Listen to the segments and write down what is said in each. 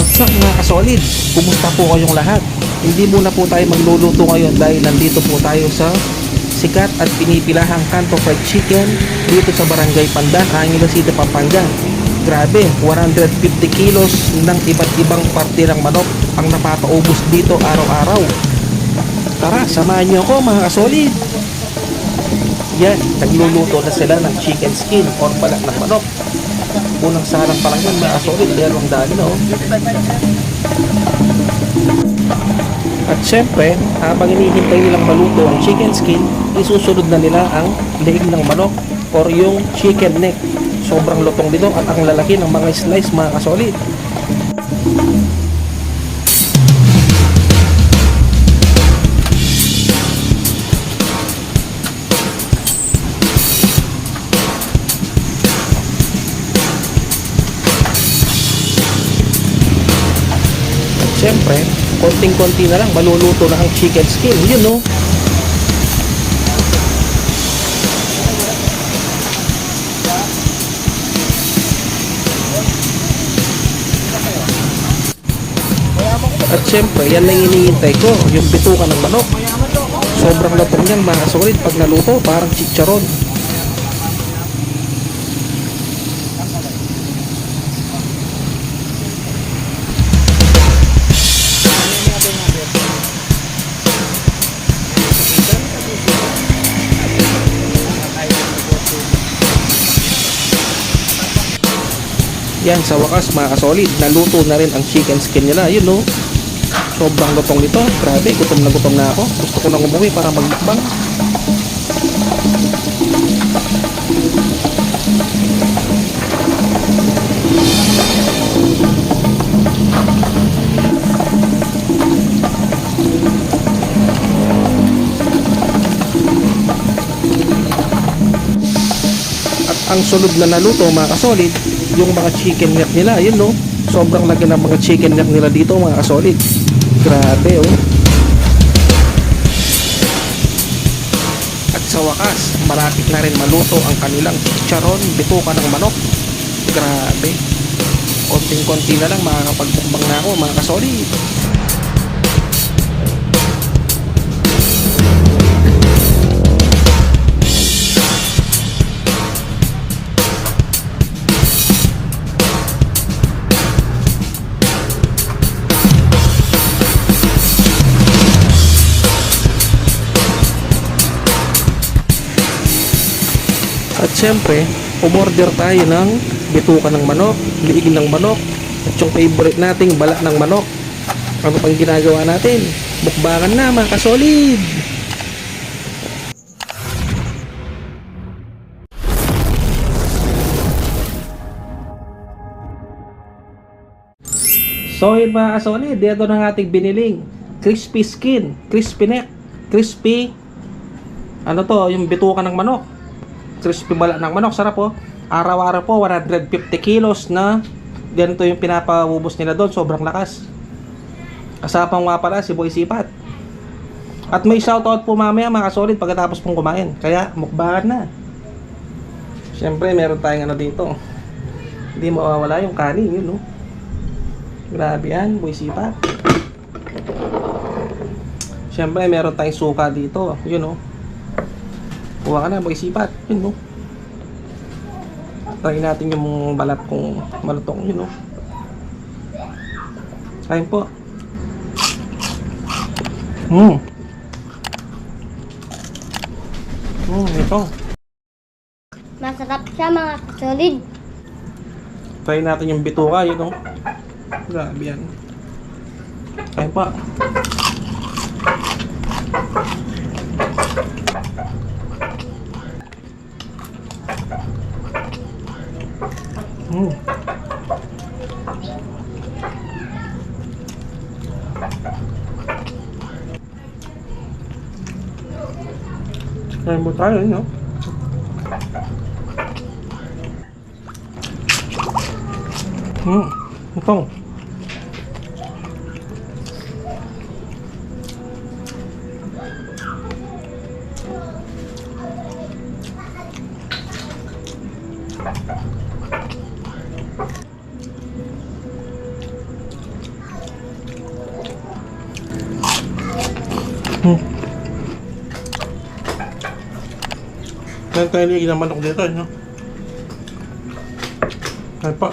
What's up mga kasolid? Kumusta po kayong lahat? Hindi muna po tayo magluluto ngayon dahil nandito po tayo sa sikat at pinipilahang Kanto Fried Chicken dito sa Barangay Pandan, Angeles City, Pampanga. Grabe, 150 kilos ng iba't ibang parte ng manok ang napapaubos dito araw-araw. Tara, samahan niyo ako mga kasolid. Yan, nagluluto na sila ng chicken skin or balat ng manok. Unang sarang pa lang yan mga kasolid, pero ang dami na oh. At syempre, habang hinihintay nilang maluto ang chicken skin, isusunod na nila ang leeg ng manok or yung chicken neck. Sobrang lutong dito at ang lalaki ng mga slice mga kasolid. Siyempre, konting-konti na lang maluluto na ang chicken skin. Yun no. At siyempre, yan na hinihintay ko, yung bituka ng manok. Sobrang lutong yan mga solid pag naluto, parang chicharon. Yan, sa wakas mga kasolid, naluto na rin ang chicken skin nila. Yun no, sobrang lutong nito. Grabe, gutom na ako. Gusto ko nang umuwi para magmukbang. At ang sunod na naluto mga kasolid, yung mga chicken neck nila. Yun no, sobrang laki ng mga chicken neck nila dito mga kasolid. Grabe oh. At sa wakas, malapit na rin maluto ang kanilang chicharon, bituka ng manok. Grabe, konting-konti na lang makakapagmukbang na ako mga kasolid. At syempre, umorder tayo ng bituka ng manok, liig ng manok, at yung favorite nating balat ng manok. Ano pang ginagawa natin? Mukbangan na mga kasolid! So yun mga kasolid, dito na ating biniling crispy skin, crispy neck, crispy ano to, yung bituka ng manok. Crispy balat ng manok, sarap po. Araw-araw po, 150 kilos na ganito yung pinapabubos nila doon. Sobrang lakas. Kasapang nga pala si Boy Sipat. At may shoutout po mamaya mga kasolid pagkatapos pong kumain. Kaya mukbangan na. Siyempre meron tayong ano dito. Hindi mawawala yung kanin, yun no. Grabe yan, Boy Sipat. Siyempre meron tayong suka dito, yun no. Kuha ka na, Boy Sipat. Yun, no? Try natin yung balat kung malutong. Yun, no? Kain po. Ito. Masarap siya mga kasolid. Try natin yung bituka. Yun, no? Grabe yan. Kain po. Kain mo tayo, no? Ito. Meron tayo ligin ng manok dito, no? Ay pa.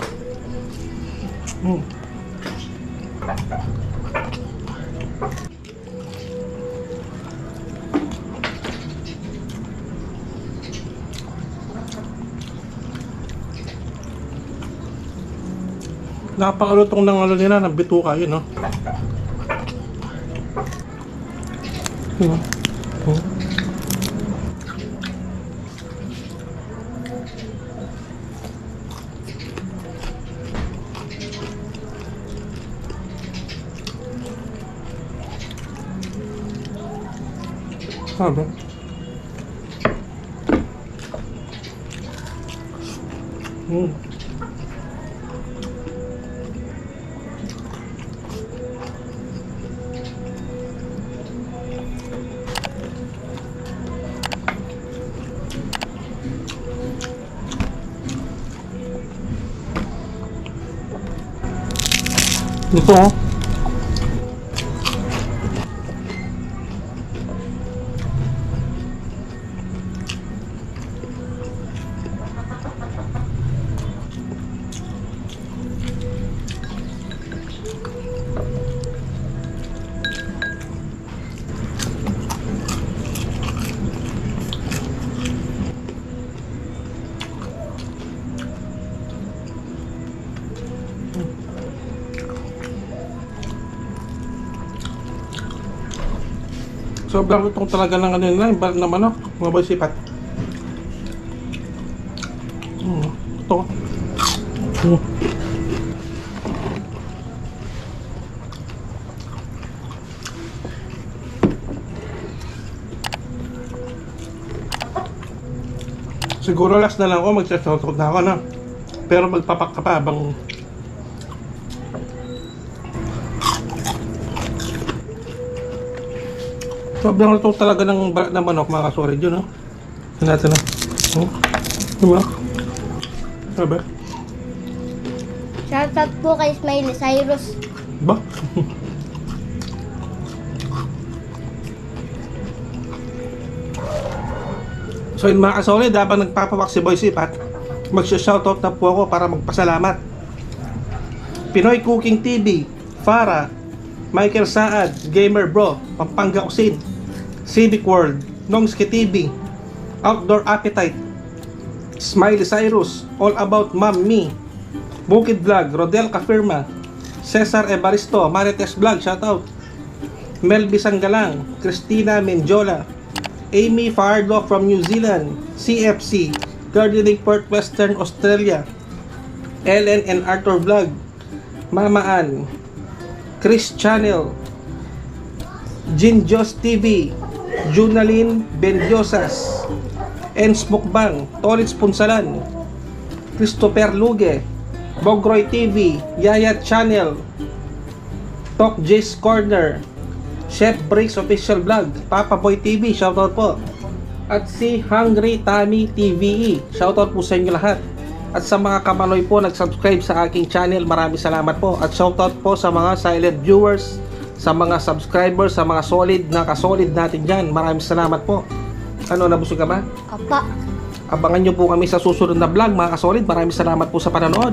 Napakalutong ng ano nila, ng bituka yun, no? Sabi. Ito, oh. Sobrang lutong talaga ng ano nila, yung balat na manok, mga boy sipat. Ito. Siguro last na lang ako, magsasautot na ako na. Pero magpapak ka pa habang sobrang luto talaga ng balat ng manok, mga kasurid yun, no? Tignan natin, no? Diba? Sabi? Shoutout po kay Smiley Cyrus. Ba? So yun, mga kasurid, habang nagpapawak si Boy Sipat, magsya-shoutout na po ako para magpasalamat. Pinoy Cooking TV, Farah, Michael Saad, Gamer Bro, Pampanga Kusin, Civic World, Nongski TV, Outdoor Appetite, Smiley Cyrus, All About Mom Me, Bukid Vlog, Rodel Kafirma, Cesar Evaristo, Marites Vlog, shoutout, Melby Sanggalang, Christina Menjola, Amy Fardo from New Zealand, CFC, Gardening Perth, Western Australia, Ellen and Arthur Vlog, Mama Ann, Chris Channel, Jinjos TV, Junalyn Bendiosas, Ens Mukbang, Tolits Punsalan, Christopher Luge, Bogroy TV, Yaya Channel, Talk J's Corner, Chef Breaks Official Vlog, Papa Boy TV, shoutout po. At si Hungry Tammy TVE, shoutout po sa inyo lahat. At sa mga kamanoy po nag-subscribe sa aking channel, maraming salamat po. At shoutout po sa mga silent viewers, sa mga subscribers, sa mga solid na kasolid natin dyan. Maraming salamat po. Ano, nabusog ka ba? Apa. Abangan nyo po kami sa susunod na vlog, mga kasolid. Maraming salamat po sa panonood.